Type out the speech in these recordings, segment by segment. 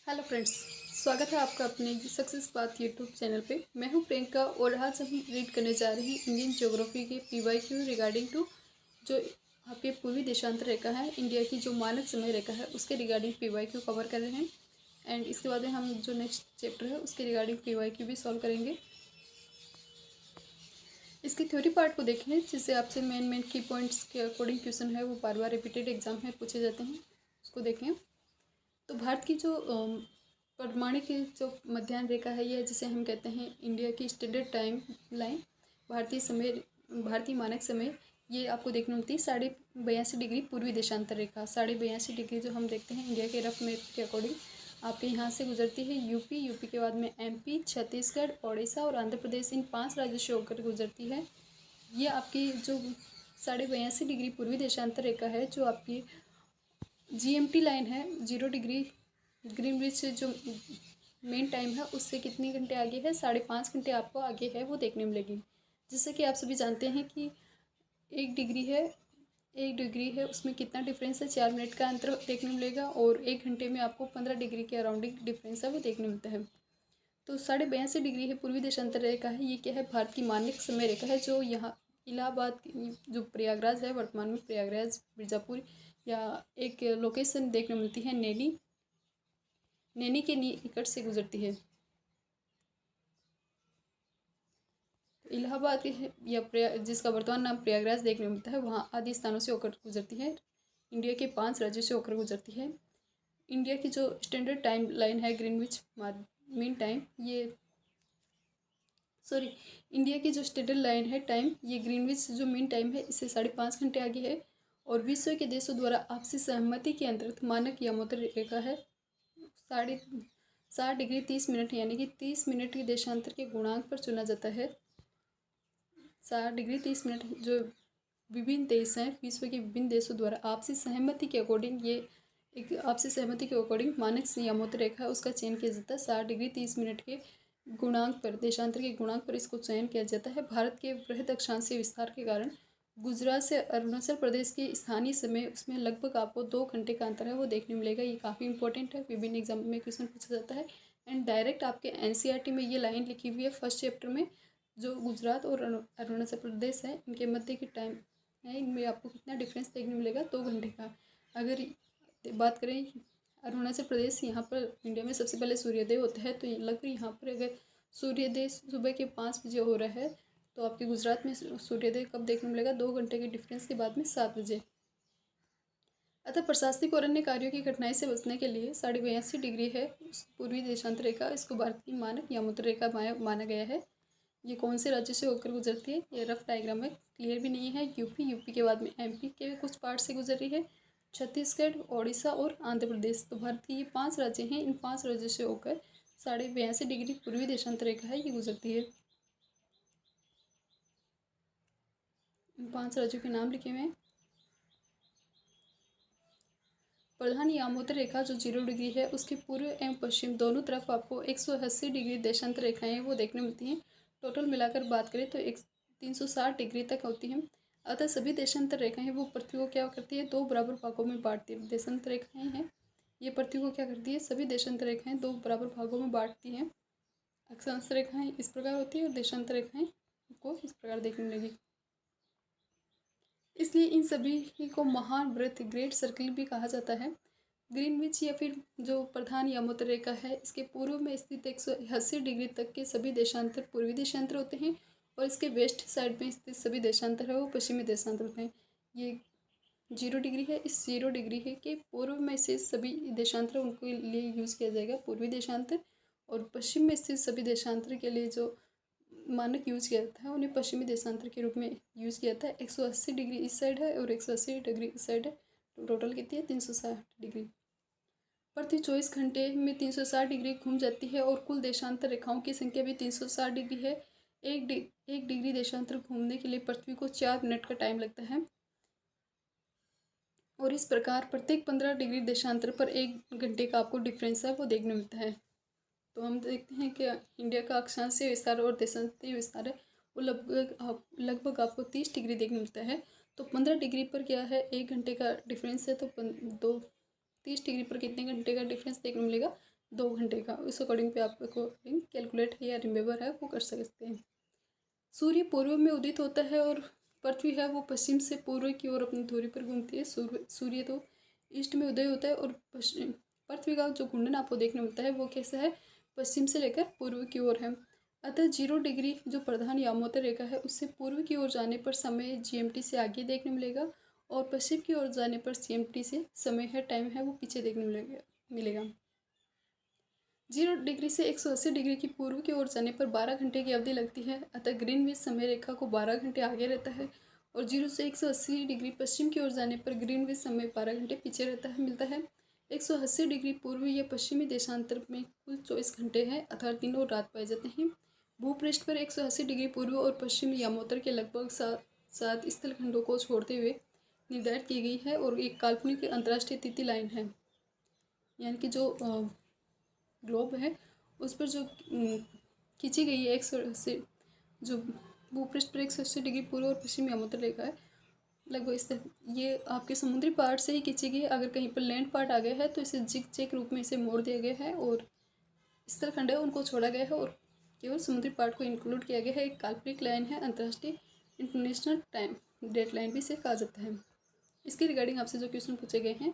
Hello friends. स्वागत है आपका अपने सक्सेस पाथ यूट्यूब चैनल पे। मैं हूं प्रियंका और आज हम रीड करने जा रहे हैं इंडियन ज्योग्राफी के पीवाईक्यू रिगार्डिंग टू जो आपके पूर्वी देशांतर रेखा है, इंडिया की जो मानक समय रेखा है उसके रिगार्डिंग पीवाईक्यू कवर कर रहे हैं। एंड इसके बाद में हम जो नेक्स्ट चैप्टर है उसके रिगार्डिंग पीवाईक्यू भी सॉल्व करेंगे। इसकी थ्योरी पार्ट को देखें जिससे आपसे मेन की पॉइंट्स के अकॉर्डिंग क्वेश्चन है वो बार बार रिपीटेड एग्जाम में पूछे जाते हैं, उसको देखें। तो भारत की जो प्रमाणिक जो मध्याह्न रेखा है, यह जिसे हम कहते हैं इंडिया की स्टैंडर्ड टाइम लाइन, भारतीय मानक समय, ये आपको देखने मिलती है 82.82 डिग्री पूर्वी देशांतर रेखा। 82.82 डिग्री जो हम देखते हैं इंडिया के रफ मैप के अकॉर्डिंग आपके यहाँ से गुजरती है। यूपी के बाद में एमपी, छत्तीसगढ़, उड़ीसा और आंध्र प्रदेश, इन 5 राज्यों से होकर गुजरती है। ये आपकी जो 82.82 डिग्री पूर्वी देशांतर रेखा है, जो आपकी जीएमटी लाइन है, 0 डिग्री ग्रीनविच से जो मेन टाइम है उससे कितने घंटे आगे है, 5.5 घंटे आपको आगे है वो देखने मिलेगी। जैसे कि आप सभी जानते हैं कि 1 डिग्री है उसमें कितना डिफरेंस है, 4 मिनट का अंतर देखने मिलेगा और 1 घंटे में आपको 15 डिग्री के अराउंडिंग डिफरेंस है वो देखने मिलता है। तो 82.82 डिग्री है पूर्वी देशांतर रेखा है। ये क्या है, भारत की मानक समय रेखा है जो यहाँ इलाहाबाद जो प्रयागराज है, वर्तमान में प्रयागराज मिर्ज़ापुर या एक लोकेशन देखने मिलती है नैनी के निकट से गुजरती है। इलाहाबाद या जिसका वर्तमान नाम प्रयागराज देखने मिलता है, वहाँ आदि स्थानों से होकर गुजरती है। इंडिया के 5 राज्यों से होकर गुजरती है। इंडिया की जो स्टैंडर्ड टाइम लाइन है ग्रीनविच मीन टाइम, इंडिया की जो स्टैंडर्ड लाइन है टाइम, ये ग्रीनविच जो मीन टाइम है इससे 5.5 घंटे आगे है और विश्व के देशों द्वारा आपसी सहमति के अंतर्गत मानक यामोत्तर रेखा है। 60 डिग्री 30 मिनट यानी कि 30 मिनट के देशांतर के गुणांक पर चुना जाता है। 60 डिग्री 30 मिनट जो विभिन्न देश हैं, विश्व के विभिन्न देशों द्वारा आपसी सहमति के अकॉर्डिंग, ये एक आपसी सहमति के अकॉर्डिंग मानक यामोत्तर रेखा है उसका चयन किया जाता है। 60 डिग्री 30 मिनट के गुणांक पर, देशांतर के गुणांक पर इसको चयन किया जाता है। भारत के बृहद अक्षांशीय विस्तार के कारण गुजरात से अरुणाचल प्रदेश के स्थानीय समय उसमें लगभग आपको 2 घंटे का अंतर है वो देखने मिलेगा। ये काफ़ी इंपॉर्टेंट है, विभिन्न एग्जाम में क्वेश्चन पूछा जाता है। एंड डायरेक्ट आपके एनसीईआरटी में ये लाइन लिखी हुई है फर्स्ट चैप्टर में, जो गुजरात और अरुणाचल प्रदेश है इनके मध्य की टाइम है, इनमें आपको कितना डिफरेंस देखने मिलेगा, 2 घंटे का। अगर बात करें अरुणाचल प्रदेश, यहाँ पर इंडिया में सबसे पहले सूर्योदय होता है, तो लगभग यहाँ पर अगर सूर्योदय सुबह के 5 बजे हो रहा है तो आपके गुजरात में सूर्योदय कब देखने मिलेगा, 2 घंटे के डिफरेंस के बाद में 7 बजे। अतः प्रशासनिक और अन्य कार्यों की कठिनाई से बचने के लिए 82.82 डिग्री है पूर्वी देशांतर रेखा, इसको भारतीय मानक यामोत्तर रेखा माना गया है। ये कौन से राज्य से होकर गुजरती है, ये रफ डायग्राम में क्लियर भी नहीं है। यूपी के बाद में एमपी के कुछ पार्ट से गुजर रही है, छत्तीसगढ़, उड़ीसा और आंध्र प्रदेश। तो भारत के ये 5 राज्य हैं, इन 5 राज्यों से होकर 82.82 डिग्री पूर्वी देशांतर रेखा है ये गुजरती है। इन 5 राज्यों के नाम लिखे हुए हैं। प्रधान यामोत्तर रेखा जो 0 डिग्री है उसके पूर्व एवं पश्चिम दोनों तरफ आपको 180 डिग्री देशांतर रेखाएं वो देखने मिलती हैं। टोटल मिलाकर बात करें तो 360 डिग्री तक होती हैं। अतः सभी देशांतर रेखाएं वो पृथ्वी को क्या करती है, 2 बराबर भागों में बांटती है। देशांतर रेखाएं हैं ये पृथ्वी को क्या करती है, सभी देशांतर रेखाएं 2 बराबर भागों में बांटती हैं। अक्षांश रेखाएं इस प्रकार होती है और देशांतर रेखाएं को इस प्रकार देखने मिलेगी। इसलिए इन सभी को महान वृत्त, ग्रेट सर्किल भी कहा जाता है। ग्रीनविच या फिर जो प्रधान यामोत्तर रेखा है, इसके पूर्व में स्थित 180 डिग्री तक के सभी देशांतर पूर्वी देशांतर होते हैं और इसके वेस्ट साइड में स्थित सभी देशांतर है वो पश्चिमी देशांतर होते हैं। ये 0 डिग्री है, इस 0 डिग्री है के पूर्व में से सभी देशांतर उनके लिए यूज़ किया जाएगा पूर्वी देशांतर, और पश्चिम में स्थित सभी देशांतर के लिए जो मानक यूज किया जाता है उन्हें पश्चिमी देशांतर के रूप में यूज़ किया जाता है। 180 डिग्री इस साइड है और 180 डिग्री इस साइड है, तो टोटल कितनी है, 360 डिग्री। प्रति 24 घंटे में 360 डिग्री घूम जाती है और कुल देशांतर रेखाओं की संख्या भी 360 डिग्री है। एक डिग्री देशांतर घूमने के लिए पृथ्वी को 4 मिनट का टाइम लगता है और इस प्रकार प्रत्येक 15 डिग्री देशांतर पर 1 घंटे का आपको डिफरेंस है वो देखने मिलता है। तो हम देखते हैं कि इंडिया का अक्षांशीय विस्तार और देशांतरीय विस्तार है वो लगभग आपको 30 डिग्री देखने मिलता है। तो 15 डिग्री पर क्या है, 1 घंटे का डिफरेंस है, तो 30 डिग्री पर कितने घंटे का डिफरेंस देखने मिलेगा, 2 घंटे का। उस अकॉर्डिंग पे आप अकॉर्डिंग कैलकुलेट या रिमेंबर है वो कर सकते हैं। सूर्य पूर्व में उदित होता है और पृथ्वी है वो पश्चिम से पूर्व की ओर अपनी धुरी पर घूमती है। सूर्य तो ईस्ट में उदय होता है और पश्चिम पृथ्वी का जो घूर्णन आपको देखने मिलता है वो कैसा है, पश्चिम से लेकर पूर्व की ओर है। अतः 0 डिग्री जो प्रधान यामोत्तर रेखा है उससे पूर्व की ओर जाने पर समय GMT से आगे देखने मिलेगा और पश्चिम की ओर जाने पर CMT से समय है, टाइम है वो पीछे देखने मिलेगा। 0 डिग्री से 180 डिग्री की पूर्व की ओर जाने पर 12 घंटे की अवधि लगती है। अतः ग्रीनविच समय रेखा को 12 घंटे आगे रहता है और 0 से 180 डिग्री पश्चिम की ओर जाने पर ग्रीनविच समय 12 घंटे पीछे मिलता है। 180 डिग्री पूर्व या पश्चिमी देशांतर में कुल 24 घंटे हैं, अर्थात दिन और रात पाए जाते हैं। भूपृष्ठ पर 180 डिग्री पूर्व और पश्चिम यामोत्तर के लगभग 7 स्थलखंडों को छोड़ते हुए निर्धारित की गई है और एक काल्पनिक अंतर्राष्ट्रीय तिथि लाइन है, यानी कि जो ग्लोब है उस पर जो खींची गई है 180, जो भूपृष्ठ पर 180 डिग्री पूर्व और पश्चिम यामोत्तर रेखा है लगभग इस ये आपके समुद्री पार्ट से ही खींची गई है। अगर कहीं पर लैंड पार्ट आ गया है तो इसे जिग जैग रूप में इसे मोड़ दिया गया है और स्थलखंड है उनको छोड़ा गया है और केवल समुद्री पार्ट को इंक्लूड किया गया है। एक काल्पनिक लाइन है, अंतर्राष्ट्रीय इंटरनेशनल टाइम डेट लाइन भी इसे कहा जाता है। इसके रिगार्डिंग आपसे जो क्वेश्चन पूछे गए हैं,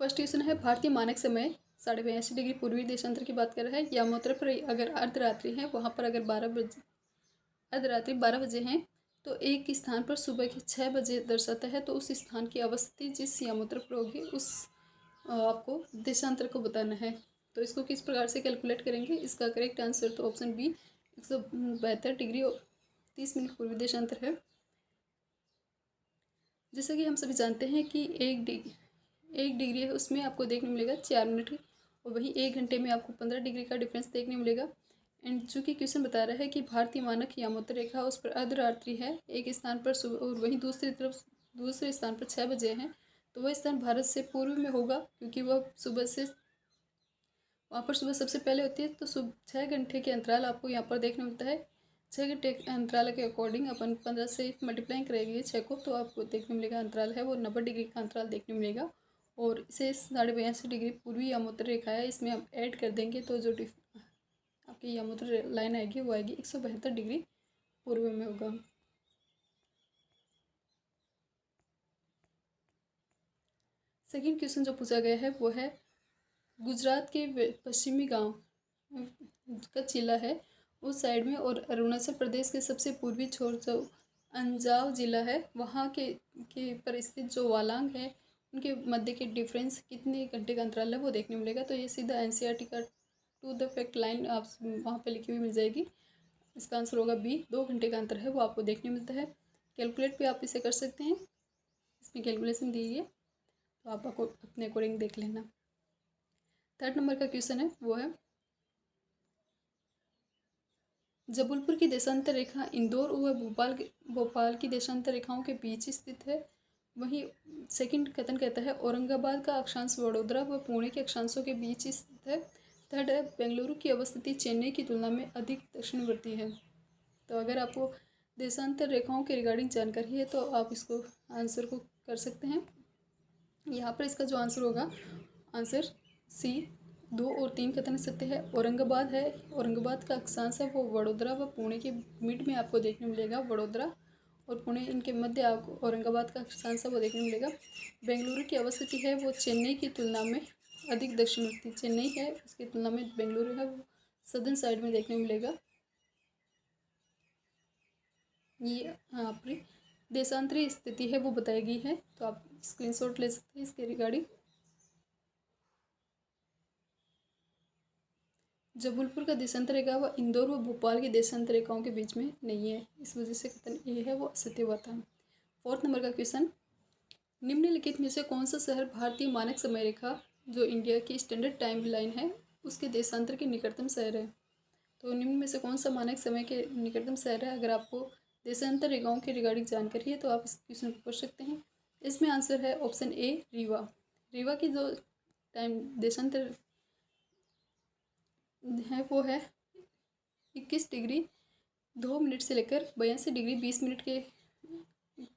फर्स्ट क्वेश्चन है भारतीय मानक समय 82.5 डिग्री पूर्वी देशांतर की बात कर रहा है। यामोत्तर पर अगर अर्धरात्रि है वहाँ पर अगर अर्धरात्रि 12 बजे हैं तो एक स्थान पर सुबह के 6 बजे दर्शाता है। तो उस स्थान की अवस्थिति जिस यामोत्तर पर होगी उस आपको देशांतर को बताना है। तो इसको किस प्रकार से कैलकुलेट करेंगे, इसका करेक्ट आंसर तो ऑप्शन बी 172 डिग्री और 30 मिनट पूर्वी देशांतर है। जैसा कि हम सभी जानते हैं कि एक डिग्री है उसमें आपको देखने मिलेगा 4 मिनट और वहीं 1 घंटे में आपको 15 डिग्री का डिफरेंस देखने मिलेगा। एंड चूँकि क्वेश्चन बता रहा है कि भारतीय मानक यामोत्तर रेखा उस पर अर्धरात्रि है, एक स्थान पर सुबह और वहीं दूसरे स्थान पर 6 बजे हैं, तो वह स्थान भारत से पूर्व में होगा क्योंकि वह सुबह से वहाँ पर सुबह सबसे पहले होती है। तो 6 घंटे के अंतराल आपको यहाँ पर देखने मिलता है। 6 घंटे के अंतराल के अकॉर्डिंग अपन 15 से मल्टीप्लाई करेंगे 6 को तो आपको देखने मिलेगा अंतराल है वो 90 डिग्री का अंतराल देखने मिलेगा। और इसे 82.5 डिग्री पूर्वी यामोत्तर रेखा है, इसमें हम ऐड कर देंगे तो जो आपकी यामोत्तर लाइन आएगी वो आएगी 172 डिग्री पूर्व में होगा। सेकेंड क्वेश्चन जो पूछा गया है वो है गुजरात के पश्चिमी गांव का जिला है उस साइड में और अरुणाचल प्रदेश के सबसे पूर्वी छोर जो अंजाव जिला है वहाँ के पर स्थित जो वालांग है उनके मध्य के डिफरेंस कितने घंटे का अंतराल है वो देखने मिलेगा। तो ये सीधा NCERT का टू द फैक्ट लाइन आप वहाँ पे लिखी हुई मिल जाएगी। इसका आंसर होगा बी, 2 घंटे का अंतर है वो आपको देखने मिलता है। कैलकुलेट भी आप इसे कर सकते हैं, इसमें कैलकुलेशन दी है तो आप अपने अकॉर्डिंग देख लेना। थर्ड नंबर का क्वेश्चन है वो है जबलपुर की देशांतर रेखा इंदौर व भोपाल की देशांतर रेखाओं के बीच स्थित है। वहीं सेकंड कथन कहता है औरंगाबाद का अक्षांश वडोदरा व पुणे के अक्षांशों के बीच स्थित है। थर्ड है बेंगलुरु की अवस्थिति चेन्नई की तुलना में अधिक दक्षिणवर्ती है। तो अगर आपको देशांतर रेखाओं के रिगार्डिंग जानकारी है तो आप इसको आंसर को कर सकते हैं। यहाँ पर इसका जो आंसर होगा आंसर सी 2 और 3 कथन सत्य है। औरंगाबाद है, औरंगाबाद का अक्षांश है वो वडोदरा व पुणे के मिड में आपको देखने मिलेगा। वडोदरा और पुणे इनके मध्य आपको औरंगाबाद का अक्षांश है वो देखने मिलेगा। बेंगलुरु की अवस्थिति है वो चेन्नई की तुलना में अधिक दक्षिणवर्ती चेन्नई है, उसकी तुलना में बेंगलुरु है वो सदर्न साइड में देखने मिलेगा। ये आपकी देशांतरी स्थिति है वो बताई गई है, तो आप स्क्रीनशॉट ले सकते हैं इसके रिगार्डिंग। जबलपुर का देशांतर रेखा व इंदौर व भोपाल की देशांतर रेखाओं के बीच में नहीं है, इस वजह से कथन ये है वो असत्य हुआ था। फोर्थ नंबर का क्वेश्चन निम्नलिखित में से कौन सा शहर भारतीय मानक समय रेखा जो इंडिया की स्टैंडर्ड टाइम लाइन है उसके देशांतर के निकटतम शहर है। तो निम्न में से कौन सा मानक समय के निकटतम शहर है। अगर आपको देशांतर रेखाओं के रिगार्डिंग जानकारी है तो आप इस क्वेश्चन को पूछ सकते हैं। इसमें आंसर है ऑप्शन ए रीवा। रीवा की जो टाइम देशांतर है वो है 21 डिग्री 2 मिनट से लेकर 82 डिग्री 20 मिनट के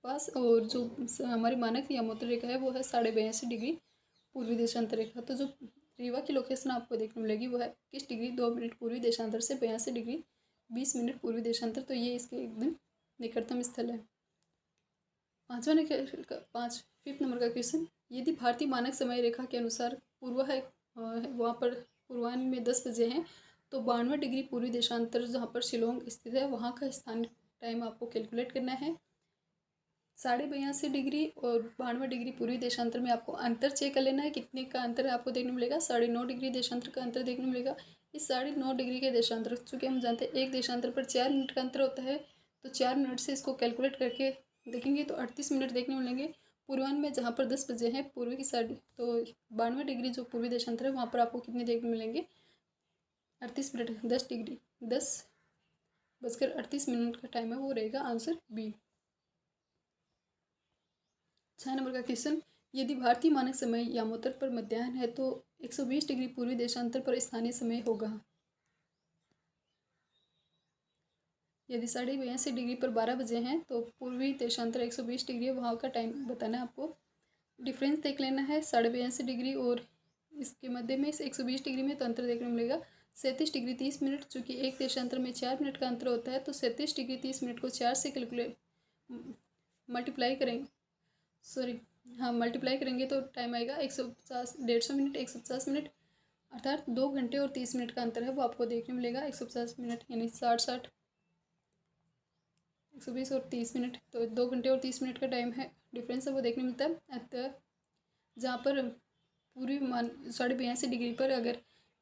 पास, और जो हमारी मानक यामोत्तर रेखा है वो है 82.5 डिग्री पूर्वी देशांतर रेखा। तो जो रीवा की लोकेशन आपको देखने मिलेगी वो है 21 डिग्री 2 मिनट पूर्वी देशांतर से 82 डिग्री 20 मिनट पूर्वी देशांतर। तो ये इसके एकदम निकटतम स्थल है। फिफ्थ नंबर का क्वेश्चन, यदि भारतीय मानक समय रेखा के अनुसार पूर्व है वहाँ पर पूर्वाह्न में 10 बजे हैं, तो 92 डिग्री पूर्वी देशांतर जहाँ पर शिलोंग स्थित है वहाँ का स्थानिक टाइम आपको कैलकुलेट करना है। 82.5 डिग्री और 92 डिग्री पूर्वी देशांतर में आपको अंतर चेक कर लेना है। कितने का अंतर आपको देखने मिलेगा? 9.5 डिग्री देशांतर का अंतर देखने मिलेगा। इस 9.5 डिग्री के देशांतर, चूँकि हम जानते हैं एक देशांतर पर 4 मिनट का अंतर होता है, तो 4 मिनट से इसको कैलकुलेट करके देखेंगे तो 38 मिनट देखने मिलेंगे। पूर्वाह्न में जहाँ पर 10 बजे हैं पूर्वी की साइड, तो 92 डिग्री जो पूर्वी देशांतर है वहाँ पर आपको कितने देखने मिलेंगे? 38 मिनट। 10 बजकर 38 मिनट का टाइम है, वो रहेगा आंसर बी। 6 नंबर का क्वेश्चन, यदि भारतीय मानक समय यामोत्तर पर मध्याह्न है तो 120 डिग्री पूर्वी देशांतर पर स्थानीय समय होगा। यदि 82 डिग्री पर 12 बजे हैं तो पूर्वी देशांतर 120 डिग्री है, वहाँ का टाइम बताना है आपको। डिफरेंस देख लेना है 82 डिग्री और इसके मध्य में 120 डिग्री में, तो अंतर देखने मिलेगा 37 डिग्री 30 मिनट। चूँकि एक देशांतर में 4 मिनट का अंतर होता है, तो 37 डिग्री 30 मिनट को 4 से मल्टीप्लाई करेंगे तो टाइम आएगा 150, 150 मिनट, 150 मिनट, अर्थात 2 घंटे और 30 मिनट का अंतर है वो आपको देखने मिलेगा। 150 मिनट यानी 60, 120 और 30 मिनट, तो 2 घंटे और 30 मिनट का टाइम है डिफरेंस है वो देखने मिलता है। अतः जहाँ पर पूरी 82 डिग्री पर अगर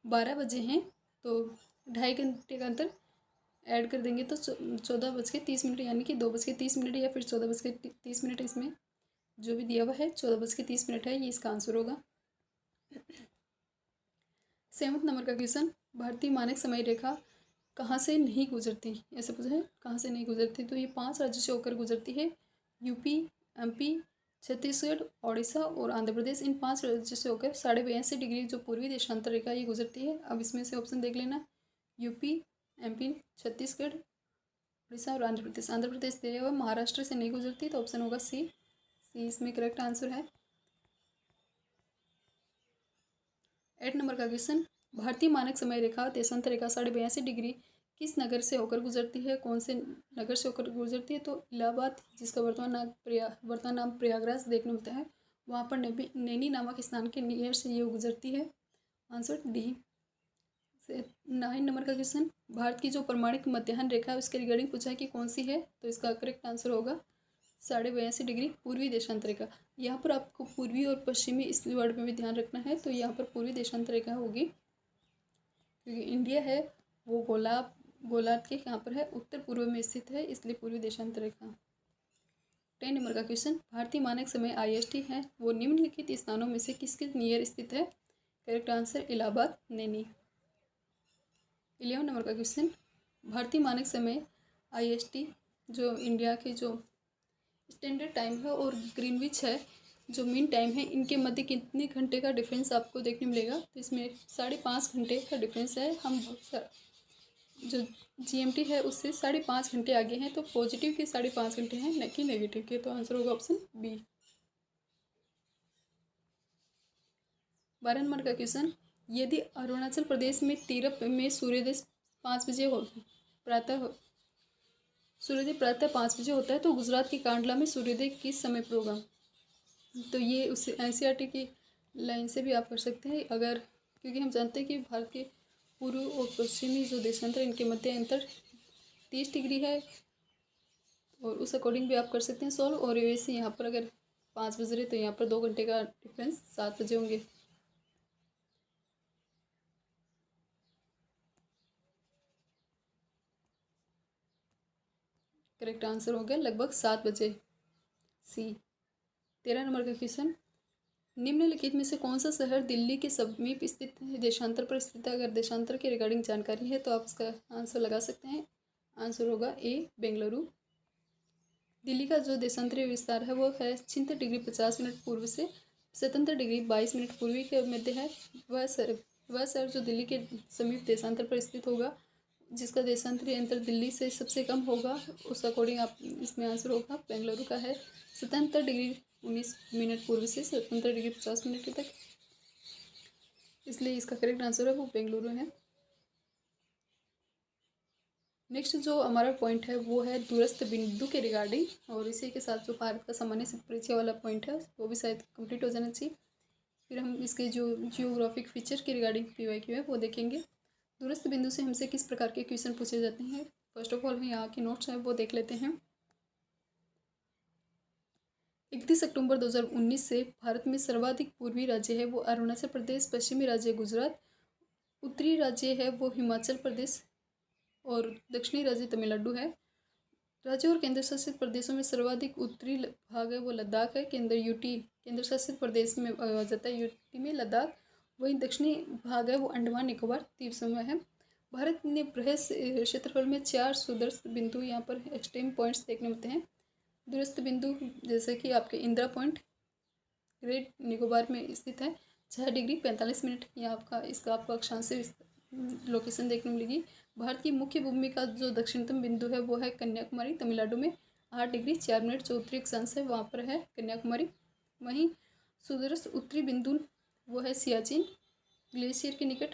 12 बजे हैं तो 2.5 घंटे का अंतर ऐड कर देंगे तो 14:30 यानी कि 2:30 या फिर 14:30, इसमें जो भी दिया हुआ है 14:30 है, ये इसका आंसर होगा। 7 नंबर का क्वेश्चन, भारतीय मानक समय रेखा कहाँ से नहीं गुजरती? ऐसा पूछा है, कहाँ से नहीं गुजरती? तो ये 5 राज्यों से होकर गुजरती है। यूपी, एमपी, छत्तीसगढ़, ओडिशा और आंध्र प्रदेश, इन 5 राज्यों से होकर 82.5 डिग्री जो पूर्वी देशांतर रेखा ये गुजरती है। अब इसमें से ऑप्शन देख लेना, यूपी, एमपी, छत्तीसगढ़, उड़ीसा और आंध्र प्रदेश। आंध्र प्रदेश दिया हुआ, महाराष्ट्र से नहीं गुजरती, तो ऑप्शन होगा सी इसमें करेक्ट आंसर है। 8 नंबर का क्वेश्चन, भारतीय मानक समय रेखा देशांतर रेखा 82.5 डिग्री किस नगर से होकर गुजरती है? कौन से नगर से होकर गुजरती है? तो इलाहाबाद, जिसका वर्तमान नाम प्रयागराज देखने मिलता है, वहाँ पर नैनी नामक स्थान के नियर से ये गुजरती है। Answer D. 9 नंबर का क्वेश्चन, भारत की जो प्रमाणिक मध्याह्न रेखा है उसके रिगार्डिंग पूछा है कि कौन सी है? तो इसका करेक्ट आंसर होगा 82.5 डिग्री पूर्वी देशांतर रेखा। यहाँ पर आपको पूर्वी और पश्चिमी इस वर्ड में भी ध्यान रखना है, तो यहाँ पर पूर्वी देशांतर रेखा होगी, क्योंकि इंडिया है वो गोलार्ध के यहाँ पर है, उत्तर पूर्व में स्थित है, इसलिए पूर्वी देशांतर रेखा। 10 नंबर का क्वेश्चन, भारतीय मानक समय IST है वो निम्नलिखित स्थानों में से किसके नियर स्थित है? Correct answer Allahabad, Naini. 11 number का क्वेश्चन, भारतीय मानक समय IST जो इंडिया के जो स्टैंडर्ड टाइम है और ग्रीनविच है जो मीन टाइम है, इनके मध्य कितने घंटे का डिफरेंस आपको देखने मिलेगा? तो इसमें 5.5 घंटे का डिफरेंस है। हम जो GMT है उससे 5.5 घंटे आगे हैं, तो पॉजिटिव के 5.5 घंटे हैं, न कि नेगेटिव के, तो आंसर होगा ऑप्शन बी। 12 नंबर का क्वेश्चन, यदि अरुणाचल प्रदेश में तीरप में सूर्योदय 5 बजे सूर्योदय प्रातः 5 बजे होता है, तो गुजरात के कांडला में सूर्योदय किस समय पर होगा? तो ये उस NCERT की लाइन से भी आप कर सकते हैं, अगर, क्योंकि हम जानते हैं कि भारत के पूर्व और पश्चिमी जो देशांतर इनके मध्य अंतर 30 डिग्री है, और उस अकॉर्डिंग भी आप कर सकते हैं सॉल्व। और वैसे यहाँ पर अगर 5 बज रहे तो यहाँ पर 2 घंटे का डिफरेंस 7 बजे होंगे। करेक्ट आंसर हो गया लगभग 7 बजे, सी। 13 नंबर का क्वेश्चन, निम्नलिखित में से कौन सा शहर दिल्ली के समीप स्थित है, देशांतर पर स्थित है? अगर देशांतर के रिगार्डिंग जानकारी है तो आप इसका आंसर लगा सकते हैं। आंसर होगा ए, बेंगलुरु। दिल्ली का जो देशांतरीय विस्तार है वो है 76 डिग्री 50 मिनट पूर्व से 77 डिग्री 22 मिनट पूर्वी के मध्य है। वह शहर जो दिल्ली के समीप देशांतर पर स्थित होगा, जिसका देशांतरीय अंतर दिल्ली से सबसे कम होगा, उस अकॉर्डिंग आप इसमें आंसर होगा बेंगलुरु का है 77 डिग्री 19 मिनट पूर्व से 77 डिग्री 50 मिनट तक। इसलिए इसका करेक्ट आंसर है वो बेंगलुरु है। नेक्स्ट जो हमारा पॉइंट है वो है दूरस्थ बिंदु के रिगार्डिंग, और इसी के साथ जो भारत का सामान्य सिद्ध परिचय वाला पॉइंट है वो भी शायद कंप्लीट हो जाना चाहिए। फिर हम इसके जो जियोग्राफिक फीचर के रिगार्डिंग पीवाईक्यू है वो देखेंगे। दूरस्थ बिंदु से हमसे किस प्रकार के क्वेश्चन पूछे जाते हैं, फर्स्ट ऑफ ऑल हम यहाँ के नोट्स हैं वो देख लेते हैं। 31 अक्टूबर 2019 से भारत में सर्वाधिक पूर्वी राज्य है वो अरुणाचल प्रदेश, पश्चिमी राज्य गुजरात, उत्तरी राज्य है वो हिमाचल प्रदेश और दक्षिणी राज्य तमिलनाडु है। राज्यों और केंद्र शासित प्रदेशों में सर्वाधिक उत्तरी भाग है वो लद्दाख है, केंद्र शासित प्रदेश में आ जाता है यूटी में लद्दाख। वहीं दक्षिणी भाग है वो अंडमान निकोबार द्वीप समूह है। भारत ने बृहद क्षेत्रफल में 4 सुदूरस्थ बिंदु यहाँ पर एक्सट्रीम पॉइंट्स देखने मिलते हैं। दूरस्थ बिंदु जैसे कि आपके इंदिरा पॉइंट ग्रेट निकोबार में स्थित है, 6 डिग्री 45 मिनट यहाँ आपका इसका आपको अक्षांश से लोकेशन देखने मिलेगी। भारत की मुख्य भूमि का जो दक्षिणतम बिंदु है वो है कन्याकुमारी तमिलनाडु में, 8 डिग्री 4 मिनट जो उत्तरी अक्षांश है वहाँ पर है कन्याकुमारी। वहीं सुदूरस्थ उत्तरी बिंदु वो है सियाचिन ग्लेशियर के निकट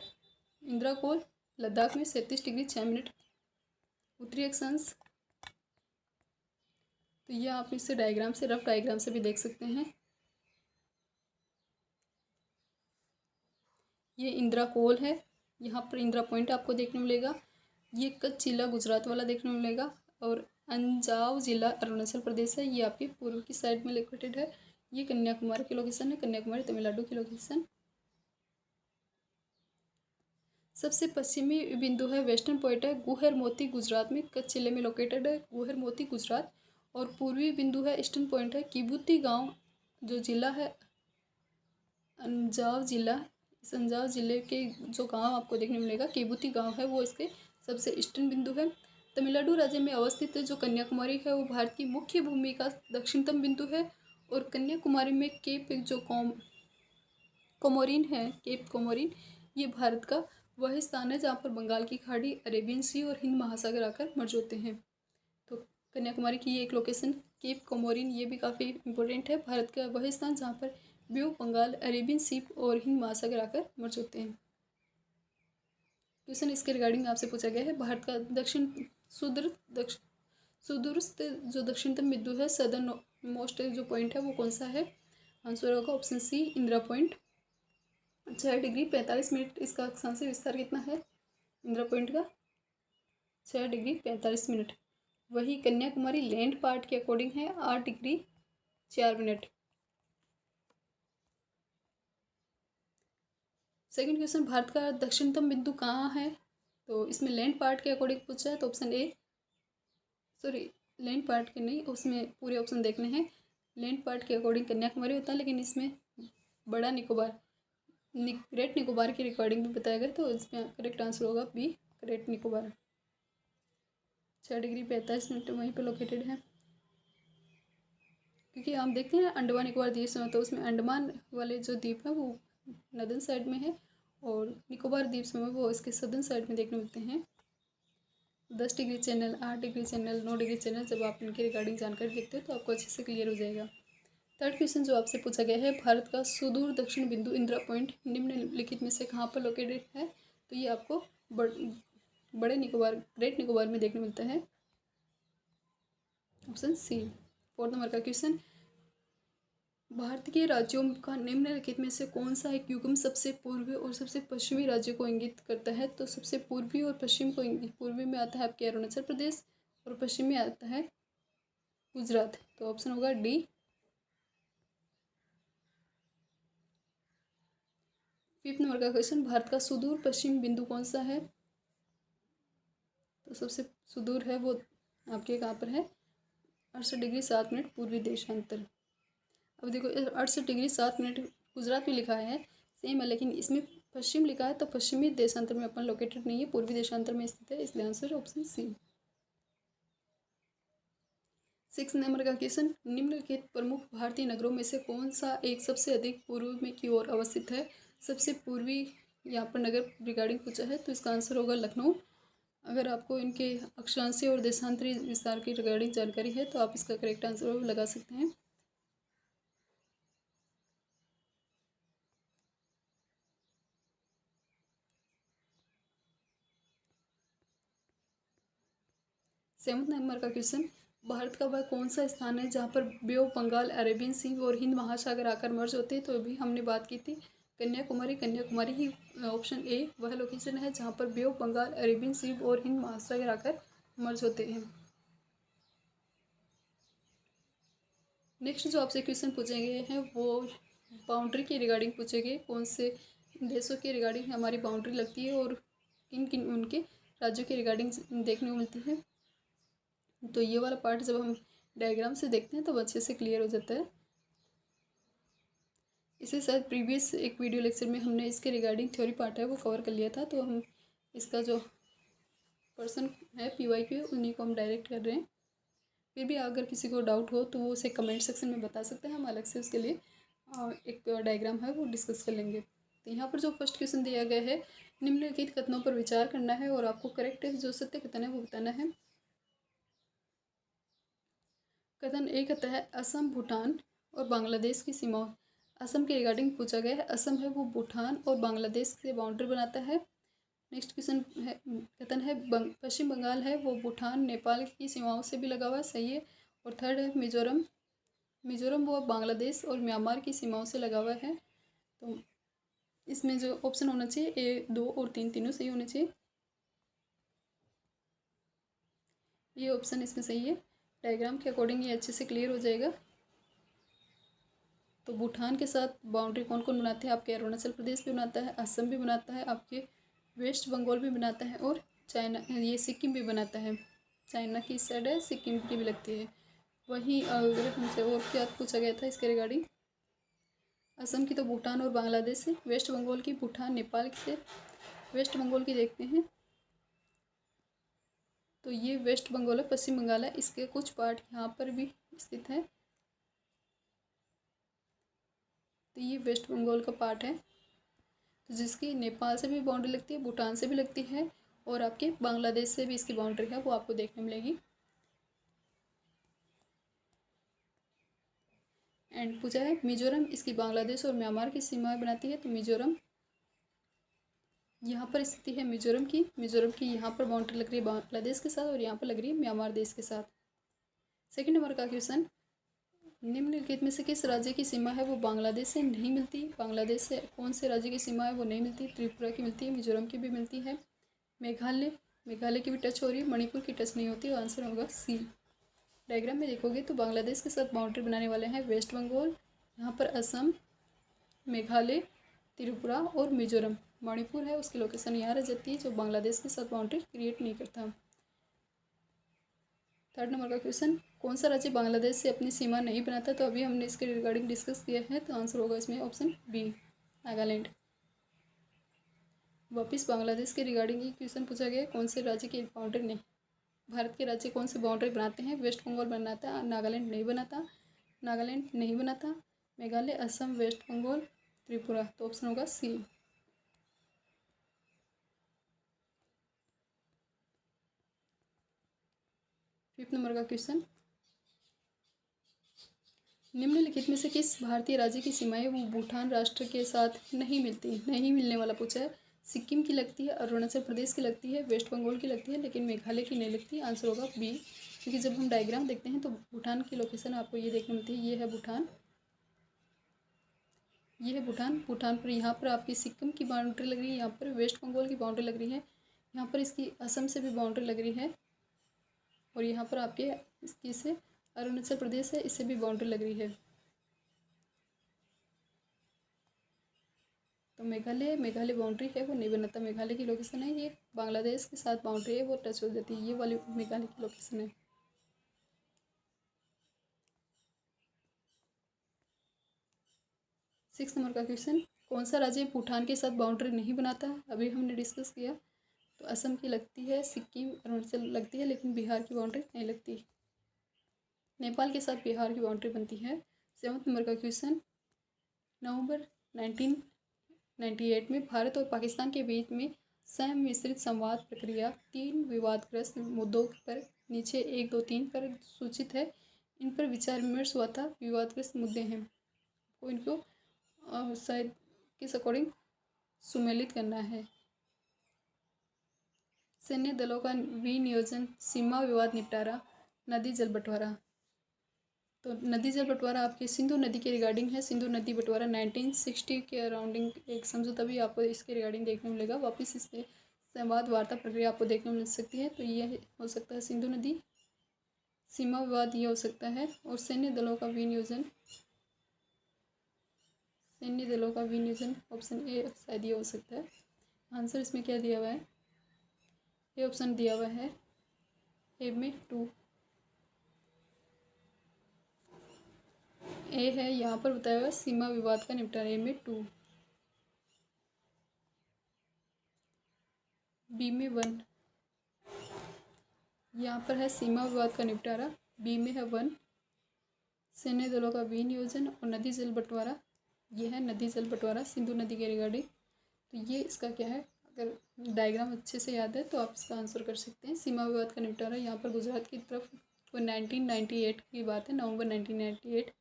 इंदिरा कोल लद्दाख में, 37 डिग्री 6 मिनट उत्तरी अक्षांश। तो यह आप इसे डायग्राम से रफ डायग्राम से भी देख सकते हैं। ये इंदिरा कोल है, यहाँ पर इंदिरा पॉइंट आपको देखने मिलेगा। ये कच्छ जिला गुजरात वाला देखने मिलेगा और अंजाव जिला अरुणाचल प्रदेश है, ये आपकी पूर्व की साइड में लोकेटेड है। ये कन्याकुमारी की लोकेशन है, कन्याकुमारी तमिलनाडु की लोकेशन। सबसे पश्चिमी बिंदु है वेस्टर्न पॉइंट है गुहर मोती गुजरात में, कच्छ जिले में लोकेटेड है गुहर मोती गुजरात। और पूर्वी बिंदु है ईस्टर्न पॉइंट है किबूती गांव जो जिला है अंजाव जिला। इस अंजाव जिले के जो गांव आपको देखने मिलेगा किबूती गांव है वो इसके सबसे ईस्टर्न बिंदु है। तमिलनाडु राज्य में अवस्थित जो कन्याकुमारी है वो भारत की मुख्य भूमि का दक्षिणतम बिंदु है। और कन्याकुमारी में केप जो कोमोरिन है, केप कोमोरिन, ये भारत का वह स्थान है जहाँ पर बंगाल की खाड़ी, अरेबियन सी और हिंद महासागर आकर मर्ज होते हैं। तो कन्याकुमारी की ये एक लोकेशन केप कोमोरिन ये भी काफ़ी इंपॉर्टेंट है, भारत का वह स्थान जहाँ पर ब्यू बंगाल, अरेबियन सी और हिंद महासागर आकर मर्ज होते हैं। क्वेश्चन इसके रिगार्डिंग आपसे पूछा गया है, भारत का सुदूरस्थ जो दक्षिणतम बिंदु है सदर्न मोस्ट जो पॉइंट है वो कौन सा है, आंसर होगा option C Indira Point. 6 degree 45 minute इसका अक्षांशीय विस्तार कितना है इंदिरा पॉइंट का, 6 डिग्री 45 मिनट। वही कन्याकुमारी लैंड पार्ट के अकॉर्डिंग है 8 degree 4 minute. Second question, Bharat का दक्षिणतम बिंदु कहाँ है, तो इसमें लैंड पार्ट के अकॉर्डिंग पूछा है तो option A, sorry land part के नहीं, उसमें पूरे ऑप्शन देखने हैं। लैंड पार्ट के अकॉर्डिंग कन्याकुमारी होता है, लेकिन इसमें बड़ा निकोबार ग्रेट निकोबार की रिकॉर्डिंग भी बताया गया, तो इसमें करेक्ट आंसर होगा be great Nicobar. 6 degree 45 minute वहीं पर लोकेटेड है। क्योंकि हम देखते हैं अंडमान निकोबार द्वीप समूह, तो उसमें अंडमान वाले जो द्वीप है वो नदन साइड में है और निकोबार द्वीप समूह वो इसके सदर्न साइड में देखने मिलते हैं। 10 degree channel, 8 degree channel, 9 degree channel, जब आप इनके रिगार्डिंग जानकारी देखते हो तो आपको अच्छे से क्लियर हो जाएगा। थर्ड क्वेश्चन जो आपसे पूछा गया है, भारत का सुदूर दक्षिण बिंदु इंदिरा पॉइंट निम्नलिखित में से कहाँ पर लोकेटेड है, तो ये आपको बड़े निकोबार ग्रेट निकोबार में देखने मिलता है, ऑप्शन सी। फोर्थ नंबर का क्वेश्चन, भारत के राज्यों का निम्नलिखित में से कौन सा एक युग्म सबसे पूर्वी और सबसे पश्चिमी राज्यों को इंगित करता है, तो सबसे पूर्वी और पश्चिम को पूर्वी में आता है आपके अरुणाचल प्रदेश और पश्चिम में आता है गुजरात, तो ऑप्शन होगा डी। फिफ्थ नंबर का क्वेश्चन, भारत का सुदूर पश्चिम बिंदु कौन सा है, तो सबसे सुदूर है वो आपके कहाँ पर है, 68 डिग्री 7 मिनट पूर्वी देशांतर। अब देखो 68 डिग्री 7 मिनट गुजरात में लिखा है सेम है, लेकिन इसमें पश्चिम लिखा है, तो पश्चिमी देशांतर में अपन लोकेटेड नहीं है, पूर्वी देशांतर में स्थित है, इसलिए आंसर ऑप्शन सी। 6 नंबर का क्वेश्चन, निम्नलिखित प्रमुख भारतीय नगरों में से कौन सा एक सबसे अधिक पूर्व में की ओर अवस्थित है, सबसे पूर्वी यहाँ पर नगर रिगार्डिंग पूछा है, तो इसका आंसर होगा लखनऊ। अगर आपको इनके अक्षांशीय और देशांतरी विस्तार की रिगार्डिंग जानकारी है तो आप इसका करेक्ट आंसर लगा सकते हैं। 7 नंबर का क्वेश्चन, भारत का वह कौन सा स्थान है जहाँ पर बे ऑफ बंगाल, अरेबियन सी और हिंद महासागर आकर मर्ज होते हैं? तो अभी हमने बात की थी कन्याकुमारी। कन्याकुमारी ही ऑप्शन ए वह लोकेशन है जहाँ पर बे ऑफ बंगाल, अरेबियन सी और हिंद महासागर आकर मर्ज होते हैं। नेक्स्ट जो आपसे क्वेश्चन पूछे गए हैं वो बाउंड्री के रिगार्डिंग पूछे गए, कौन से देशों के रिगार्डिंग हमारी बाउंड्री लगती है और किन किन उनके राज्यों के रिगार्डिंग देखने को मिलती है। तो ये वाला पार्ट जब हम डायग्राम से देखते हैं तब अच्छे से क्लियर हो जाता है। इसे शायद प्रीवियस एक वीडियो लेक्चर में हमने इसके रिगार्डिंग थ्योरी पार्ट है वो कवर कर लिया था, तो हम इसका जो पर्सन है PYQ उन्हीं को हम डायरेक्ट कर रहे हैं। फिर भी अगर किसी को डाउट हो तो वो उसे कमेंट सेक्शन में बता सकते हैं, हम अलग से उसके लिए एक डायग्राम है वो डिस्कस कर लेंगे। तो यहाँ पर जो फर्स्ट क्वेश्चन दिया गया है, निम्नलिखित कथनों पर विचार करना है और आपको करेक्ट जो सत्य कथन है वो बताना है। कथन ए कहता है असम, भूटान और बांग्लादेश की सीमा। असम के रिगार्डिंग पूछा गया है। असम है वो भूटान और बांग्लादेश से बाउंड्री बनाता है। नेक्स्ट क्वेश्चन है, कथन है पश्चिम बंगाल है वो भूटान, नेपाल की सीमाओं से भी लगा हुआ है, सही है। और थर्ड है मिजोरम, मिजोरम वो बांग्लादेश और म्यांमार की सीमाओं से लगा हुआ है। तो इसमें जो ऑप्शन होना चाहिए ए, 2 और 3 तीनों सही होने चाहिए। ये ऑप्शन इसमें सही है। डायग्राम के अकॉर्डिंग ये अच्छे से क्लियर हो जाएगा। तो भूटान के साथ बाउंड्री कौन कौन बनाते हैं? आपके अरुणाचल प्रदेश भी बनाता है, असम भी बनाता है, आपके वेस्ट बंगाल भी बनाता है और चाइना, ये सिक्किम भी बनाता है। चाइना की इस साइड है, सिक्किम की भी लगती है। वहीं अगर हमसे और क्या पूछा गया था इसके रिगार्डिंग, असम की तो भूटान और बांग्लादेश से, वेस्ट बंगाल की भूटान नेपाल से, वेस्ट बंगाल की देखते हैं। तो ये वेस्ट बंगाल है, पश्चिम बंगाल है, इसके कुछ पार्ट यहाँ पर भी स्थित है। तो ये वेस्ट बंगाल का पार्ट है, तो जिसकी नेपाल से भी बाउंड्री लगती है, भूटान से भी लगती है और आपके बांग्लादेश से भी इसकी बाउंड्री है वो आपको देखने मिलेगी। एंड पूछा है मिजोरम, इसकी बांग्लादेश और म्यांमार की सीमाएं बनाती है। तो मिजोरम यहाँ पर स्थिति है मिजोरम की, मिजोरम की यहाँ पर बाउंड्री लग रही है बांग्लादेश के साथ और यहाँ पर लग रही है म्यांमार देश के साथ। सेकंड नंबर का क्वेश्चन, निम्नलिखित में से किस राज्य की सीमा है वो बांग्लादेश से नहीं मिलती? बांग्लादेश से कौन से राज्य की सीमा है वो नहीं मिलती? त्रिपुरा की मिलती है, मिजोरम की भी मिलती है, मेघालय, मेघालय की भी टच हो रही है, मणिपुर की टच नहीं होती। आंसर होगा सी। डायग्राम में देखोगे तो बांग्लादेश के साथ बाउंड्री बनाने वाले हैं वेस्ट बंगाल, यहाँ पर असम, मेघालय, त्रिपुरा और मिजोरम। मणिपुर है उसकी लोकेशन यहाँ रह जाती है जो बांग्लादेश के साथ बाउंड्री क्रिएट नहीं करता। थर्ड नंबर का क्वेश्चन, कौन सा राज्य बांग्लादेश से अपनी सीमा नहीं बनाता? तो अभी हमने इसके रिगार्डिंग डिस्कस किया है, तो आंसर होगा इसमें ऑप्शन बी, नागालैंड। वापिस बांग्लादेश के रिगार्डिंग ये क्वेश्चन पूछा गया, कौन से राज्य की बाउंड्री नहीं, भारत के राज्य कौन से बाउंड्री बनाते हैं? वेस्ट बंगाल बनाता है, नागालैंड नहीं बनाता, नागालैंड नहीं बनाता, मेघालय, असम, वेस्ट बंगाल, त्रिपुरा। तो ऑप्शन होगा सी। फिफ्थ नंबर का क्वेश्चन, निम्नलिखित में से किस भारतीय राज्य की सीमाएं वो भूटान राष्ट्र के साथ नहीं मिलती? नहीं मिलने वाला पूछा है। सिक्किम की लगती है, अरुणाचल प्रदेश की लगती है, वेस्ट बंगाल की लगती है, लेकिन मेघालय की नहीं लगती। आंसर होगा बी, क्योंकि जब हम डायग्राम देखते हैं तो भूटान की लोकेशन आपको ये देखने मिलती है, ये है भूटान, ये है भूटान। भूटान पर यहाँ पर आपकी सिक्किम की बाउंड्री लग रही है, यहाँ पर वेस्ट बंगाल की बाउंड्री लग रही है, यहाँ पर इसकी असम से भी बाउंड्री लग रही है और यहाँ पर आपके इसकी से अरुणाचल प्रदेश है, इससे भी बाउंड्री लग रही है। तो मेघालय, मेघालय बाउंड्री है वो नहीं बनाता, मेघालय की लोकेशन है ये, बांग्लादेश के साथ बाउंड्री है वो टच हो जाती है, ये वाली मेघालय की लोकेशन है। सिक्स नंबर का क्वेश्चन, कौन सा राज्य भूटान के साथ बाउंड्री नहीं बनाता? अभी हमने डिस्कस किया, तो असम की लगती है, सिक्किम, अरुणाचल लगती है, लेकिन बिहार की बाउंड्री नहीं लगती। नेपाल के साथ बिहार की बाउंड्री बनती है। सेवन्थ नंबर का क्वेश्चन, नवंबर 1998 में भारत और पाकिस्तान के बीच में सम्मिश्रित संवाद प्रक्रिया 3 विवादग्रस्त मुद्दों पर नीचे 1, 2, 3 पर सूचित है, इन पर विचार विमर्श हुआ था। विवादग्रस्त मुद्दे हैं, को इनको शायद किस अकॉर्डिंग सुमेलित करना है। सैन्य दलों का विनियोजन, सीमा विवाद निपटारा, नदी जल बंटवारा। तो नदी जल बंटवारा आपके सिंधु नदी के रिगार्डिंग है। सिंधु नदी बंटवारा 1960 के अराउंडिंग एक समझौता भी आपको इसके रिगार्डिंग देखने को मिलेगा। वापस इस पर संवाद वार्ता प्रक्रिया आपको देखने को मिल सकती है। तो ये हो सकता है सिंधु नदी। सीमा विवाद ये हो सकता है। और सैन्य दलों का विनियोजन, सैन्य दलों का विनियोजन ऑप्शन ए शायद ये हो सकता है। आंसर इसमें क्या दिया हुआ है? ये ऑप्शन दिया हुआ है ए में 2। ए है यहाँ पर बताया हुआ सीमा विवाद का निपटारा, ए में 2। बी में 1। यहाँ पर है सीमा विवाद का निपटारा, बी में है 1। सैन्य दलों का विनियोजन और नदी जल बंटवारा, ये है नदी जल बंटवारा सिंधु नदी के रिगार्डिंग। तो ये इसका क्या है, अगर डायग्राम अच्छे से याद है तो आप इसका आंसर कर सकते हैं। सीमा विवाद का निपटारा यहाँ पर गुजरात की तरफ, वो 1998 की बात है, नवंबर 1998।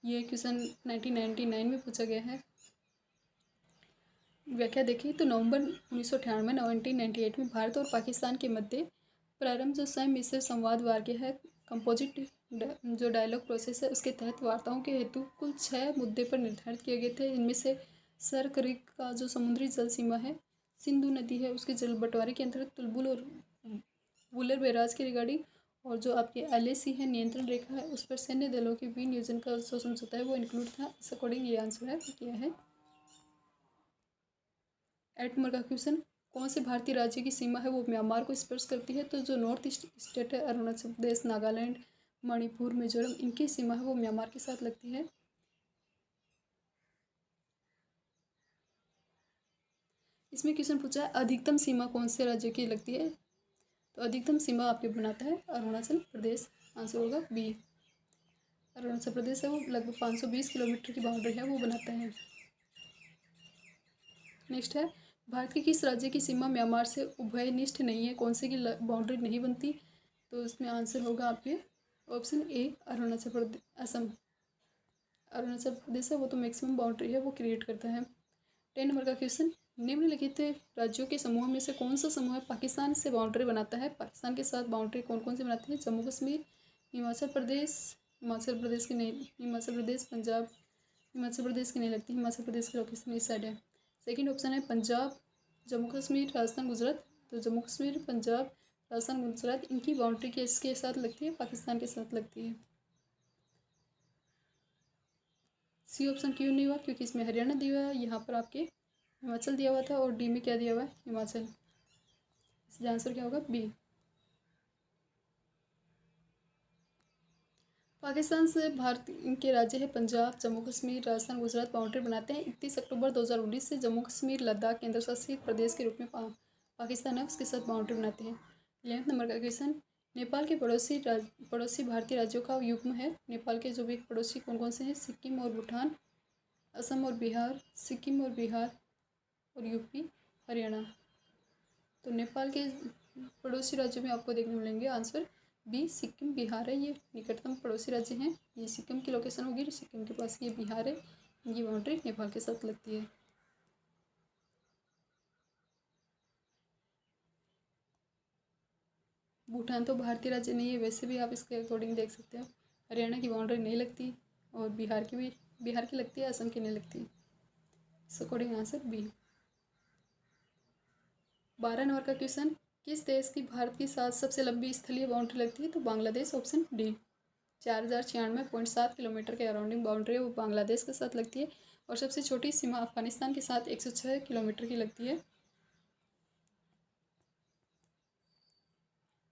ये क्वेश्चन 1999 में पूछा गया है। व्याख्या देखिए तो नवंबर 1998 1998 में भारत और पाकिस्तान के मध्य प्रारंभ जो स्वयं मिश्र संवाद वाक्य है, कंपोजिट जो डायलॉग प्रोसेस है, उसके तहत वार्ताओं के हेतु कुल 6 मुद्दे पर निर्धारित किए गए थे। इनमें से सर क्रीक का जो समुद्री जल सीमा है, सिंधु नदी है उसके जल बंटवारे के अंतर्गत तुलबुल और वुलर बैराज के रिगार्डिंग, और जो आपके LAC है नियंत्रण रेखा है उस पर सैन्य दलों के विनियोजन का जो समझौता है वो इंक्लूड था। इस अकॉर्डिंग ये आंसर है क्या है। 8 नंबर का क्वेश्चन, कौन से भारतीय राज्य की सीमा है वो म्यांमार को स्पर्श करती है? तो जो नॉर्थ ईस्ट स्टेट है, अरुणाचल प्रदेश, नागालैंड, मणिपुर, मिजोरम, इनकी सीमा है वो म्यांमार के साथ लगती है। इसमें क्वेश्चन पूछा है अधिकतम सीमा कौन से राज्य की लगती है? तो अधिकतम सीमा आपके बनाता है अरुणाचल प्रदेश। आंसर होगा बी। अरुणाचल प्रदेश है वो लगभग 520 किलोमीटर की बाउंड्री है वो बनाता है। नेक्स्ट है, भारत के किस राज्य की सीमा म्यांमार से उभयनिष्ठ नहीं है? कौन से की बाउंड्री नहीं बनती? तो इसमें आंसर होगा आपके ऑप्शन ए अरुणाचल प्रदेश, असम। अरुणाचल प्रदेश है वो तो मैक्सिमम बाउंड्री है वो क्रिएट करता है। 10 नंबर का क्वेश्चन, निम्नलिखित राज्यों के समूह में से कौन सा समूह पाकिस्तान से बाउंड्री बनाता है? पाकिस्तान के साथ बाउंड्री कौन कौन से बनाते हैं? जम्मू कश्मीर, हिमाचल प्रदेश, हिमाचल प्रदेश की नहीं, हिमाचल प्रदेश, पंजाब, हिमाचल प्रदेश की नहीं लगती, हिमाचल प्रदेश की लोकेशन इस साइड है। सेकंड ऑप्शन है पंजाब, जम्मू कश्मीर, राजस्थान, गुजरात। तो जम्मू कश्मीर, पंजाब, राजस्थान, गुजरात, इनकी बाउंड्री किसके साथ लगती है? पाकिस्तान के साथ लगती है। सी ऑप्शन क्यों नहीं हुआ? क्योंकि इसमें हरियाणा दिया हुआ है, यहाँ पर आपके हिमाचल दिया हुआ था, और डी में क्या दिया हुआ है? हिमाचल। इसलिए आंसर क्या होगा? बी। पाकिस्तान से भारत के राज्य है पंजाब, जम्मू कश्मीर, राजस्थान, गुजरात बाउंड्री बनाते हैं। 31 अक्टूबर 2019 से जम्मू कश्मीर, लद्दाख केंद्र शासित प्रदेश के रूप में पाकिस्तान है उसके साथ बाउंड्री बनाते हैं। 11 नंबर का क्वेश्चन, नेपाल के पड़ोसी भारतीय राज्यों का युग्म है। नेपाल के जो भी पड़ोसी कौन कौन से हैं? सिक्किम और भूटान, असम और बिहार, सिक्किम और बिहार, और यूपी, हरियाणा। तो नेपाल के पड़ोसी राज्यों में आपको देखने मिलेंगे आंसर बी सिक्किम, बिहार है। ये निकटतम पड़ोसी राज्य हैं। ये सिक्किम की लोकेशन होगी, सिक्किम के पास ये बिहार है, ये बाउंड्री नेपाल के साथ लगती है। भूटान तो भारतीय राज्य नहीं है, वैसे भी आप इसके अकॉर्डिंग देख सकते हो। हरियाणा की बाउंड्री नहीं लगती, और बिहार की लगती है, असम की नहीं लगती। इस अकॉर्डिंग आंसर बी। 12 नंबर का क्वेश्चन, किस देश की भारत के साथ सबसे लंबी स्थलीय बाउंड्री लगती है? तो बांग्लादेश, ऑप्शन डी। 4096.7 किलोमीटर के अराउंडिंग बाउंड्री है वो बांग्लादेश के साथ लगती है, और सबसे छोटी सीमा अफगानिस्तान के साथ 106 किलोमीटर की लगती है।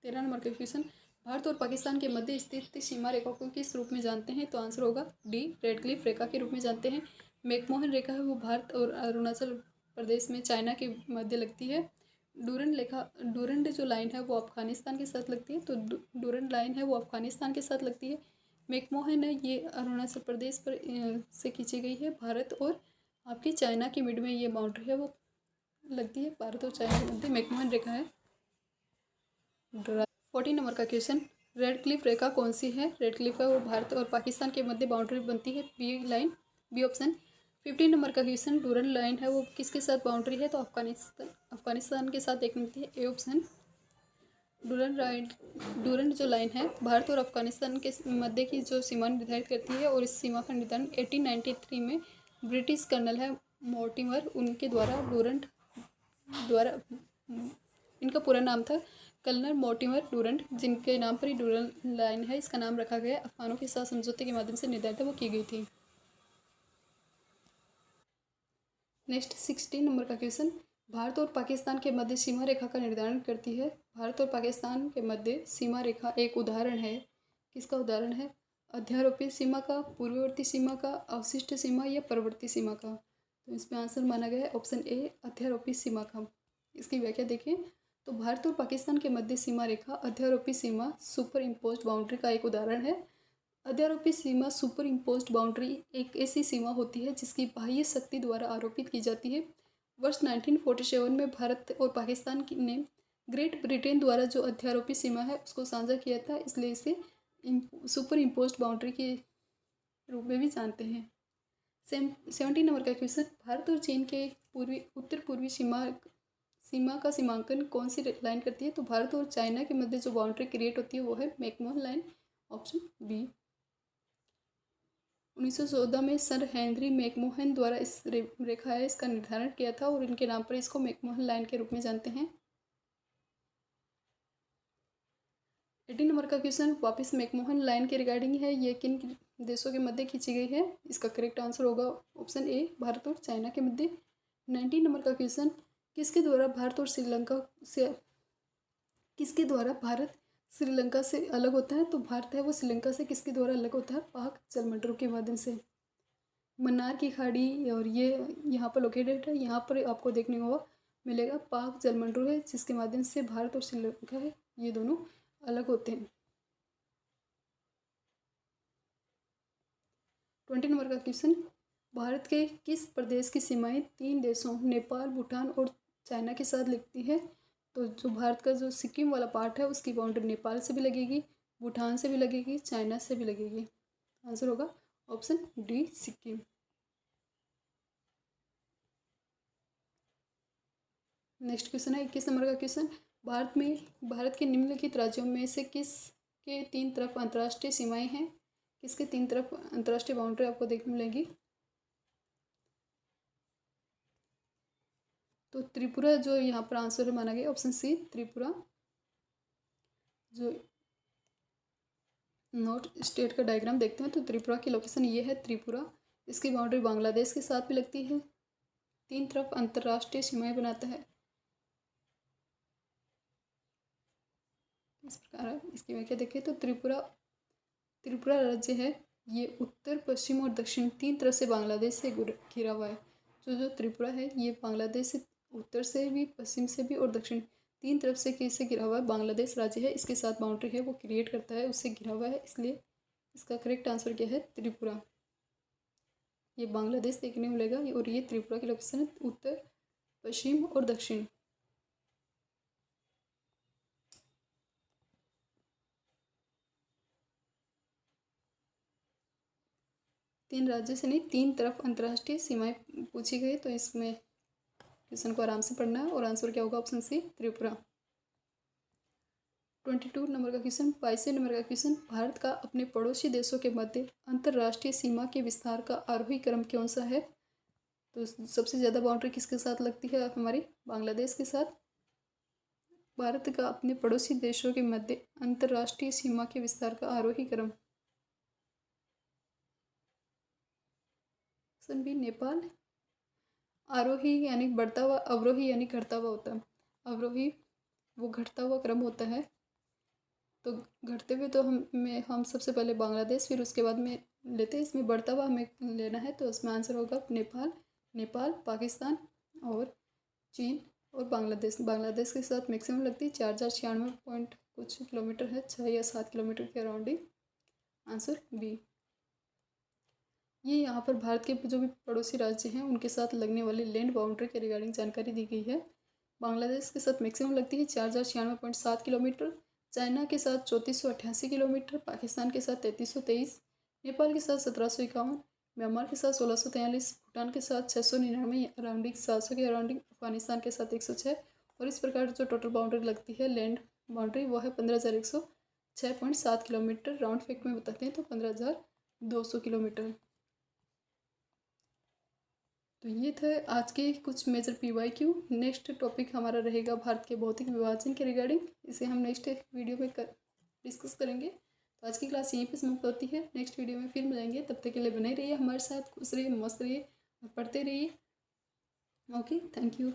13 नंबर का क्वेश्चन, भारत और पाकिस्तान के मध्य स्थित सीमा रेखा को किस रूप में जानते हैं? तो आंसर होगा डी, रेड क्लिफ रेखा के रूप में जानते हैं। मैकमोहन रेखा है वो भारत और अरुणाचल प्रदेश में चाइना के मध्य लगती है। डूरंड जो लाइन है वो अफगानिस्तान के साथ लगती है, तो डूरंड लाइन है वो अफगानिस्तान के साथ लगती है। मैकमोहन है ये अरुणाचल प्रदेश पर से खींची गई है। भारत और आपकी चाइना के मिड में ये बाउंड्री है वो लगती है, भारत और चाइना के मध्य मैकमोहन रेखा है। 14 नंबर का क्वेश्चन, रेड क्लिफ रेखा कौन सी है? रेड क्लिफ है वो भारत और पाकिस्तान के मध्य बाउंड्री बनती है, B line, B option. 15 number का क्वेश्चन, डूरन लाइन है वो किसके साथ बाउंड्री है? तो अफगानिस्तान के साथ एक मिलती है, ए ऑप्शन। डूरन जो लाइन है भारत और अफगानिस्तान के मध्य की जो सीमा निर्धारित करती है, और इस सीमा का निर्धारण 1893 में ब्रिटिश कर्नल है मोर्टिमर उनके द्वारा डूरंट द्वारा, इनका पूरा नाम था कर्नल मोर्टिमर डूरंट, जिनके नाम पर ही डूरन लाइन है इसका नाम रखा गया। अफगानों के साथ समझौते के माध्यम से निर्धारित वो की गई थी। नेक्स्ट 16 नंबर का क्वेश्चन, भारत और पाकिस्तान के मध्य सीमा रेखा का निर्धारण करती है। भारत और पाकिस्तान के मध्य सीमा रेखा एक उदाहरण है, किसका उदाहरण है? अध्यारोपीय सीमा का, पूर्ववर्ती सीमा का, अवशिष्ट सीमा या परवर्ती सीमा का? तो इसमें आंसर माना गया है ऑप्शन ए, अध्यारोपी सीमा का। इसकी व्याख्या देखें तो भारत और पाकिस्तान के मध्य सीमा रेखा अध्यारोपी सीमा सुपर इम्पोज्ड बाउंड्री का एक उदाहरण है। अध्यारोपी सीमा सुपर इम्पोज्ड बाउंड्री एक ऐसी सीमा होती है जिसकी बाह्य शक्ति द्वारा आरोपित की जाती है। वर्ष 1947 में भारत और पाकिस्तान ने ग्रेट ब्रिटेन द्वारा जो अध्यारोपी सीमा है उसको साझा किया था, इसलिए इसे सुपर इम्पोज्ड बाउंड्री के रूप में भी जानते हैं। 17 नंबर का क्वेश्चन, भारत और चीन के उत्तर पूर्वी सीमा का सीमांकन कौन सी लाइन करती है? तो भारत और चाइना के मध्य जो बाउंड्री क्रिएट होती है वो है मैकमोहन लाइन, ऑप्शन बी। 1914 में सर हेनरी मैकमोहन द्वारा इस रेखा है इसका निर्धारण किया था, और इनके नाम पर इसको मैकमोहन लाइन के रूप में जानते हैं। 18 नंबर का क्वेश्चन वापस मैकमोहन लाइन के रिगार्डिंग है, ये किन देशों के मध्य खींची गई है? इसका करेक्ट आंसर होगा ऑप्शन ए, भारत और चाइना के मध्य। 19 नंबर का क्वेश्चन, किसके द्वारा भारत श्रीलंका से अलग होता है? तो भारत है वो श्रीलंका से किसके द्वारा अलग होता है? पाक जलमंडलों के माध्यम से। मन्नार की खाड़ी और ये यहाँ पर लोकेटेड है, यहाँ पर आपको देखने को मिलेगा पाक जलमंडल है, जिसके माध्यम से भारत और श्रीलंका है ये दोनों अलग होते हैं। 20 नंबर का क्वेश्चन, भारत के किस प्रदेश की सीमाएं तीन देशों नेपाल, भूटान और चाइना के साथ लगती है? तो जो भारत का जो सिक्किम वाला पार्ट है उसकी बाउंड्री नेपाल से भी लगेगी, भूटान से भी लगेगी, चाइना से भी लगेगी। आंसर होगा option D, Sikkim. Next question है 21 नंबर का क्वेश्चन, भारत के निम्नलिखित राज्यों में से किस के तीन तरफ अंतर्राष्ट्रीय सीमाएं हैं? किसके तीन तरफ अंतर्राष्ट्रीय बाउंड्री आपको देखने मिलेगी? तो त्रिपुरा जो यहाँ पर आंसर माना गया ऑप्शन सी, त्रिपुरा। जो नॉर्थ स्टेट का डायग्राम देखते हैं तो त्रिपुरा की लोकेशन ये है, त्रिपुरा। इसकी बाउंड्री बांग्लादेश के साथ भी लगती है, तीन तरफ अंतर्राष्ट्रीय सीमाएं बनाता है। इस प्रकार है, इसकी व्याख्या देखें तो त्रिपुरा राज्य है ये उत्तर, पश्चिम और दक्षिण तीन तरफ से बांग्लादेश से घिरा हुआ है। जो त्रिपुरा है ये बांग्लादेश से उत्तर से भी, पश्चिम से भी और दक्षिण तीन तरफ से किससे घिरा हुआ है? बांग्लादेश राज्य है, इसके साथ बाउंड्री है वो क्रिएट करता है, उससे घिरा हुआ है, इसलिए इसका करेक्ट आंसर क्या है? त्रिपुरा। ये बांग्लादेश देखने को मिलेगा और ये त्रिपुरा की लोकेशन है, उत्तर, पश्चिम और दक्षिण। तीन राज्य से नहीं, तीन तरफ अंतर्राष्ट्रीय सीमाएं पूछी गई, तो इसमें क्वेश्चन को आराम से पढ़ना है और आंसर क्या होगा? Option C, Tripura. 22 नंबर का क्वेश्चन, 22 नंबर का क्वेश्चन, भारत का अपने पड़ोसी देशों के मध्य अंतर्राष्ट्रीय सीमा के विस्तार का आरोही क्रम कौन सा है? तो सबसे ज़्यादा बाउंड्री किसके साथ लगती है? हमारी बांग्लादेश के साथ। भारत का अपने पड़ोसी देशों के मध्य अंतर्राष्ट्रीय सीमा के विस्तार का आरोही क्रम, ऑप्शन बी, नेपाल। आरोही यानी बढ़ता हुआ, अवरोही यानी घटता हुआ होता है। अवरोही वो घटता हुआ क्रम होता है, तो घटते हुए तो हम सबसे पहले बांग्लादेश फिर उसके बाद में लेते हैं, इसमें बढ़ता हुआ हमें लेना है, तो इसमें आंसर होगा नेपाल, पाकिस्तान और चीन और बांग्लादेश के साथ मैक्सिमम लगती है 4096 पॉइंट कुछ किलोमीटर है, 6 या 7 किलोमीटर के अराउंड। Answer B. ये यहाँ पर भारत के जो भी पड़ोसी राज्य हैं उनके साथ लगने वाली लैंड बाउंड्री के रिगार्डिंग जानकारी दी गई है। बांग्लादेश के साथ मैक्सिमम लगती है 4096.7 किलोमीटर, चाइना के साथ 3488 किलोमीटर, पाकिस्तान के साथ 3323, नेपाल के साथ 1751, म्यांमार के साथ 1643, भूटान के साथ 699 अराउंडिंग, 700 के अराउंडिंग, अफगानिस्तान के साथ 106। और इस प्रकार जो टोटल बाउंड्री लगती है लैंड बाउंड्री वो है 15,106.7 किलोमीटर। राउंड फिगर में बताते हैं तो 15,200 किलोमीटर। तो ये थे आज के कुछ मेजर PYQ। नेक्स्ट टॉपिक हमारा रहेगा भारत के भौतिक विभाजन के रिगार्डिंग। इसे हम नेक्स्ट वीडियो में डिस्कस करेंगे। तो आज की क्लास यहीं पे समाप्त होती है। नेक्स्ट वीडियो में फिर मिलेंगे, तब तक के लिए बने रहिए हमारे साथ, खुश रहिए, मस्त रहिए और पढ़ते रहिए। Okay, thank you.